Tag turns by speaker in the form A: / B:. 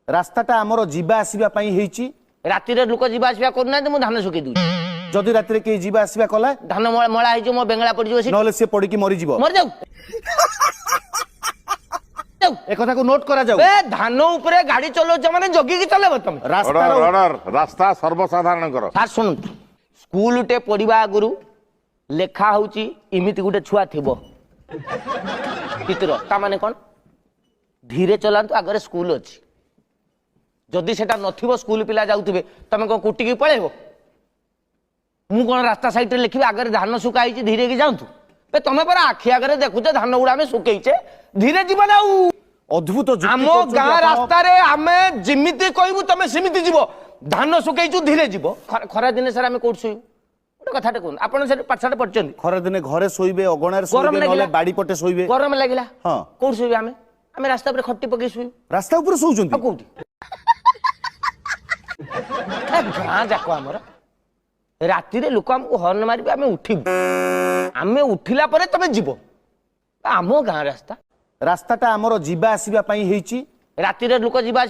A: रास्ताटा आमर जीवा आसीबा पई हेची
B: राति लोक जीवा आसवा करना मु धान सुखी दूँ
A: जदि राति के जीवा आसीबा कला
B: धान मळा हो मो बेंगला पड़
A: नले से पड़ी की मरी जीवो
B: मर जाऊ
A: ए कथा को नोट करा जाऊ
B: ए धान ऊपर गाड़ी चलो माने जगी की चलेबो तुम
A: रास्ता
C: रास्ता सर्वसाधारण कर
B: सार सुन स्कूल टे पढ़ा आगु लेखा होची इमिति गुटे छुआ थिबो चित्र ता माने कोन धीरे चलांतु आगरे स्कूल अछि जदि सेटा नथिबो स्कूल पिला जाउथिबे तमे को कुटी की पळेबो मु कोन रास्ता साइड रे लिखिबे आगरे धान सुकाई छि धीरे की जाउतु बे तमे पर आखि आगरे देखुते धान उडा में सुकेइछे धीरे जीवन जाऊ
A: अद्भुत
B: आम गाँ रास्ता रे आमे जिमिति कहबू तमे सिमिति जीवो धान सुकेइछु धीरे जीवो खरा दिन सर आमे कोठ सोइबू गोटे कथाटे कहून आपण से पाठशाठ पढ़छन
A: खरा दिने घरे सोइबे अगणार सोइबे नले बाड़ी पटे सोइबे
B: गरम लागिला
A: हां
B: कोठ सोइबे आमे आमे रास्ता पर खट्टी पके सोइबू
A: रास्ता ऊपर सोउचंती
B: कोठी गाँ जाक आमर राति रे लोक हमको हर्न मारिबे आमे उठिबू आमे उठिला परे तमे जीवो आमो गाँ रास्ता
A: रास्ताटा आमर जीवा आसीबा पई हेची
B: राति रे लोक जीवा